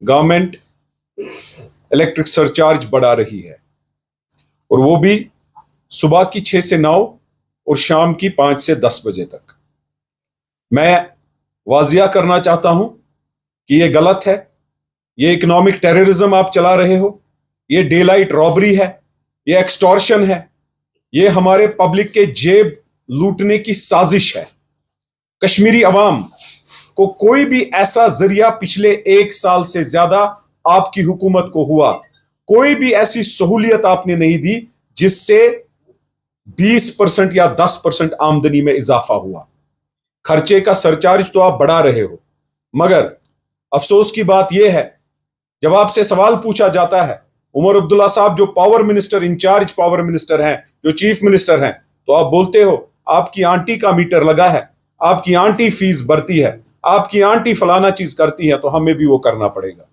Government electric surcharge बढ़ा रही है, और वो भी सुबह की 6 से 9 और शाम की 5 से 10 बजे तक। मैं वाजिया करना चाहता हूं कि ये गलत है। ये इकोनॉमिक टेररिज्म आप चला रहे हो, ये डे लाइट रॉबरी है, ये एक्सटॉर्शन है, ये हमारे पब्लिक के जेब लूटने की साजिश है। कश्मीरी अवाम को कोई भी ऐसा जरिया पिछले 1 साल से ज्यादा आपकी हुकूमत को हुआ, कोई भी ऐसी सहूलियत आपने नहीं दी जिससे 20% या 10% आमदनी में इजाफा हुआ। खर्चे का सरचार्ज तो आप बढ़ा रहे हो, मगर अफसोस की बात यह है, जब आपसे सवाल पूछा जाता है, उमर अब्दुल्ला साहब जो power minister, incharge power minister हैं, जो चीफ मिनिस्टर हैं, तो आप बोलते हो आपकी आंटी का मीटर लगा है, आपकी आंटी फीस भरती है, आपकी आंटी फलाना चीज करती है, तो हमें भी वो करना पड़ेगा।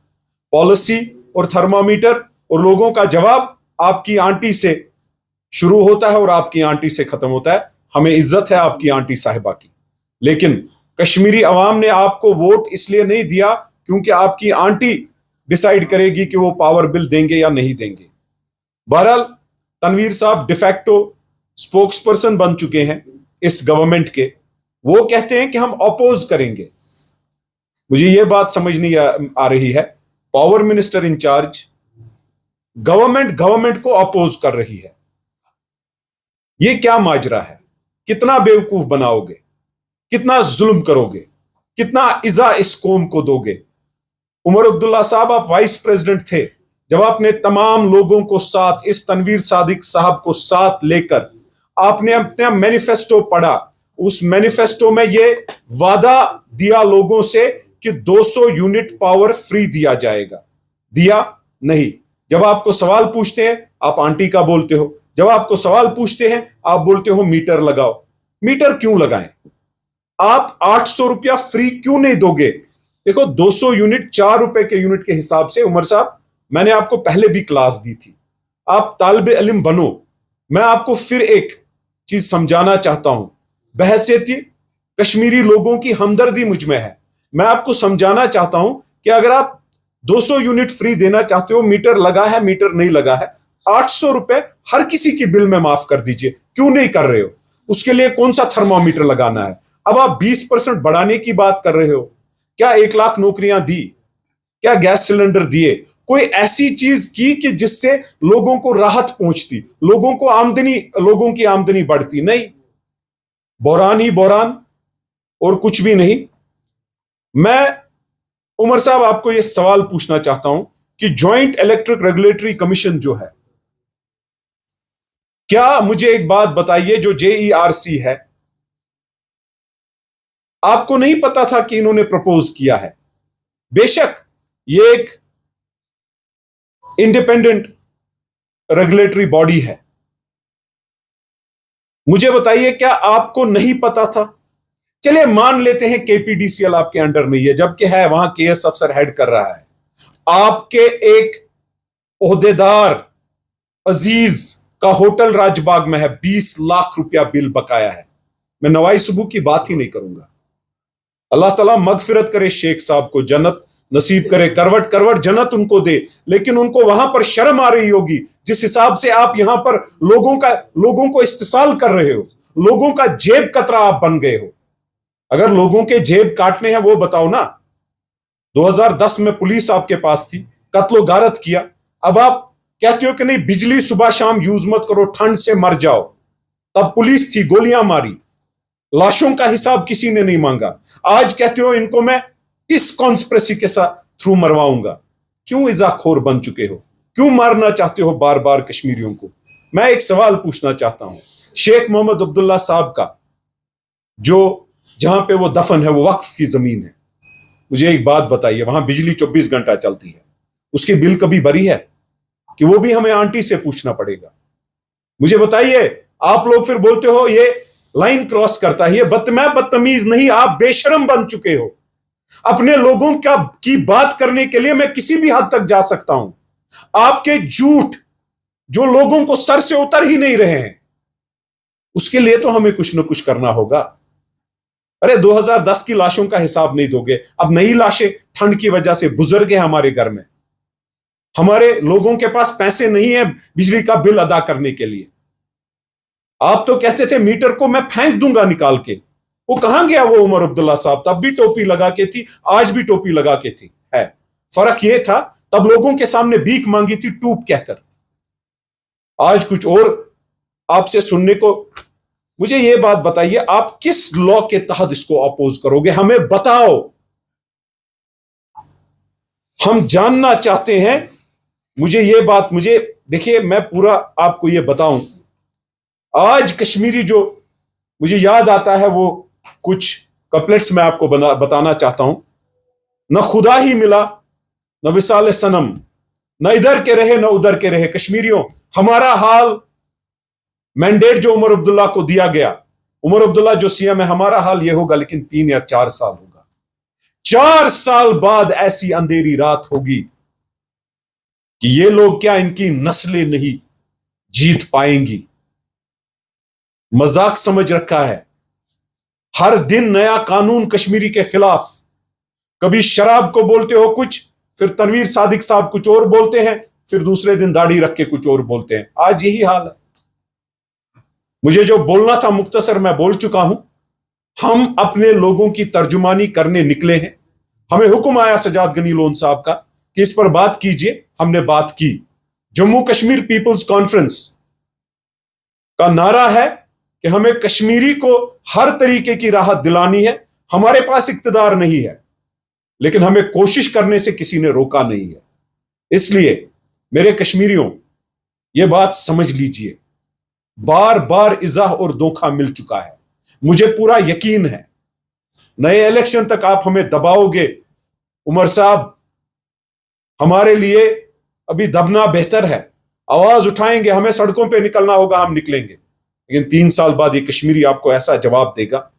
पॉलिसी और थर्मामीटर और लोगों का जवाब आपकी आंटी से शुरू होता है और आपकी आंटी से खत्म होता है। हमें इज्जत है आपकी आंटी साहिबा की, लेकिन कश्मीरी अवाम ने आपको वोट इसलिए नहीं दिया क्योंकि आपकी आंटी डिसाइड करेगी कि वो पावर बिल देंगे या नहीं देंगे। बहरहाल तनवीर साहब डिफैक्टो स्पोक्स पर्सन बन चुके हैं इस गवर्नमेंट के। वो कहते हैं कि हम अपोज करेंगे। मुझे यह बात समझ नहीं आ रही है, पावर मिनिस्टर इंचार्ज, गवर्नमेंट को अपोज कर रही है। यह क्या माजरा है? कितना बेवकूफ बनाओगे, कितना जुल्म करोगे, कितना इजा इस कौम को दोगे? उमर अब्दुल्ला साहब, आप वाइस प्रेसिडेंट थे जब आपने तमाम लोगों को साथ, इस तनवीर सादिक साहब को साथ लेकर आपने अपना मैनिफेस्टो पढ़ा। उस मैनिफेस्टो में यह वादा दिया लोगों से कि 200 यूनिट पावर फ्री दिया जाएगा। दिया नहीं। जब आपको सवाल पूछते हैं आप आंटी का बोलते हो, जब आपको सवाल पूछते हैं आप बोलते हो मीटर लगाओ। मीटर क्यों लगाएं? आप 800 रुपया फ्री क्यों नहीं दोगे? देखो, 200 यूनिट 4 रुपए के यूनिट के हिसाब से, उमर साहब मैंने आपको पहले भी क्लास दी थी, आप तालिब इल्म बनो। मैं आपको फिर एक चीज समझाना चाहता हूं, बहैसियत कश्मीरी लोगों की हमदर्दी मुझ में है। मैं आपको समझाना चाहता हूं कि अगर आप 200 यूनिट फ्री देना चाहते हो, मीटर लगा है मीटर नहीं लगा है, 800 रुपए हर किसी की बिल में माफ कर दीजिए। क्यों नहीं कर रहे हो? उसके लिए कौन सा थर्मामीटर लगाना है? अब आप 20% बढ़ाने की बात कर रहे हो। क्या 1 लाख नौकरियां दी? क्या गैस सिलेंडर दिए? कोई ऐसी चीज की कि जिससे लोगों को राहत पहुंचती, लोगों की आमदनी बढ़ती? नहीं, बहरान ही बहरान और कुछ भी नहीं। मैं उमर साहब आपको यह सवाल पूछना चाहता हूं कि ज्वाइंट इलेक्ट्रिक रेगुलेटरी कमीशन जो है, क्या मुझे एक बात बताइए, जो JERC है, आपको नहीं पता था कि इन्होंने प्रपोज किया है? बेशक ये एक इंडिपेंडेंट रेगुलेटरी बॉडी है, मुझे बताइए क्या आपको नहीं पता था? चलिए मान लेते हैं KPDCL आपके अंडर नहीं है, जबकि है, वहां KS अफसर हेड कर रहा है। आपके एक ओहदेदार अजीज का होटल राजबाग में है, 20 लाख रुपया बिल बकाया है। मैं नवाई सुबह की बात ही नहीं करूंगा। अल्लाह ताला मगफिरत करे शेख साहब को, जन्नत नसीब करे, करवट करवट जन्नत उनको दे, लेकिन उनको वहां पर शर्म आ रही होगी जिस हिसाब से आप यहां पर लोगों को इस्तेसाल कर रहे हो, लोगों का जेब कतरा आप बन गए हो। अगर लोगों के जेब काटने हैं वो बताओ ना। 2010 में पुलिस आपके पास थी, कत्लो गारत किया। अब आप कहते हो कि नहीं, बिजली सुबह शाम यूज मत करो, ठंड से मर जाओ। तब पुलिस थी, गोलियां मारी, लाशों का हिसाब किसी ने नहीं मांगा। आज कहते हो इनको मैं इस कॉन्स्पिरेसी के साथ थ्रू मरवाऊंगा। क्यों इजाखोर बन चुके हो? क्यों मारना चाहते हो बार बार कश्मीरियों को? मैं एक सवाल पूछना चाहता हूं, शेख मोहम्मद अब्दुल्ला साहब का जो जहां पे वो दफन है वो वक्फ की जमीन है, मुझे एक बात बताइए, वहां बिजली 24 घंटा चलती है, उसकी बिल कभी भरी है? कि वो भी हमें आंटी से पूछना पड़ेगा। मुझे बताइए, आप लोग फिर बोलते हो ये लाइन क्रॉस करता है। ये मैं बदतमीज नहीं, आप बेशरम बन चुके हो। अपने लोगों की बात करने के लिए मैं किसी भी हद तक जा सकता हूं। आपके झूठ जो लोगों को सर से उतर ही नहीं रहे हैं, उसके लिए तो हमें कुछ ना कुछ करना होगा। अरे 2010 की लाशों का हिसाब नहीं दोगे? अब नई लाशें ठंड की वजह से बुजुर्ग है हमारे घर में, हमारे लोगों के पास पैसे नहीं है बिजली का बिल अदा करने के लिए। आप तो कहते थे मीटर को मैं फेंक दूंगा निकाल के, वो कहां गया वो उमर अब्दुल्ला साहब? तब भी टोपी लगा के थी, आज भी टोपी लगा के थी। है फर्क ये था, तब लोगों के सामने भीख मांगी थी टूप कहकर, आज कुछ और आपसे सुनने को। मुझे ये बात बताइए, आप किस लॉ के तहत इसको अपोज करोगे? हमें बताओ, हम जानना चाहते हैं। मुझे ये बात, मुझे देखिए, मैं पूरा आपको ये बताऊं, आज कश्मीरी जो मुझे याद आता है वो कुछ कपलेट्स मैं आपको बताना चाहता हूं। न खुदा ही मिला न विसाल सनम, न इधर के रहे न उधर के रहे। कश्मीरियों, हमारा हाल मैंडेट जो उमर अब्दुल्ला को दिया गया, उमर अब्दुल्ला जो सीएम है, हमारा हाल यह होगा, लेकिन 3 या 4 साल होगा। 4 साल बाद ऐसी अंधेरी रात होगी कि ये लोग क्या, इनकी नस्लें नहीं जीत पाएंगी। मजाक समझ रखा है। हर दिन नया कानून कश्मीरी के खिलाफ। कभी शराब को बोलते हो कुछ, फिर तनवीर सादिक साहब कुछ और बोलते हैं, फिर दूसरे दिन दाढ़ी रख के कुछ और बोलते हैं। आज यही हाल है। मुझे जो बोलना था मुख्तसर मैं बोल चुका हूं। हम अपने लोगों की तर्जुमानी करने निकले हैं। हमें हुक्म आया सजाद गनी लोन साहब का कि इस पर बात कीजिए, हमने बात की। जम्मू कश्मीर पीपल्स कॉन्फ्रेंस का नारा है कि हमें कश्मीरी को हर तरीके की राहत दिलानी है। हमारे पास इख्तिदार नहीं है, लेकिन हमें कोशिश करने से किसी ने रोका नहीं है। इसलिए मेरे कश्मीरियों, यह बात समझ लीजिए, बार बार इज़ाह और धोखा मिल चुका है। मुझे पूरा यकीन है नए इलेक्शन तक आप हमें दबाओगे। उमर साहब, हमारे लिए अभी दबना बेहतर है। आवाज उठाएंगे, हमें सड़कों पे निकलना होगा, हम निकलेंगे। लेकिन 3 साल बाद ये कश्मीरी आपको ऐसा जवाब देगा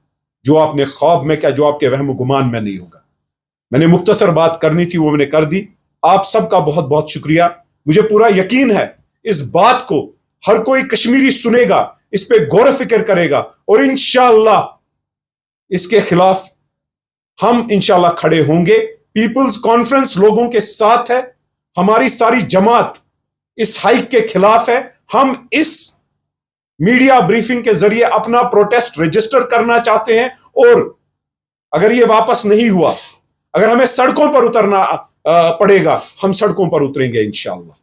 जो आपने ख्वाब में क्या, जो आपके वहम गुमान में नहीं होगा। मैंने मुख्तसर बात करनी थी, वो मैंने कर दी। आप सबका बहुत बहुत शुक्रिया। मुझे पूरा यकीन है इस बात को हर कोई कश्मीरी सुनेगा, इस पे गौर फिक्र करेगा, और इंशाअल्लाह इसके खिलाफ हम इंशाअल्लाह खड़े होंगे। पीपल्स कॉन्फ्रेंस लोगों के साथ है, हमारी सारी जमात इस हाइक के खिलाफ है। हम इस मीडिया ब्रीफिंग के जरिए अपना प्रोटेस्ट रजिस्टर करना चाहते हैं, और अगर यह वापस नहीं हुआ, अगर हमें सड़कों पर उतरना पड़ेगा, हम सड़कों पर उतरेंगे इंशाअल्लाह।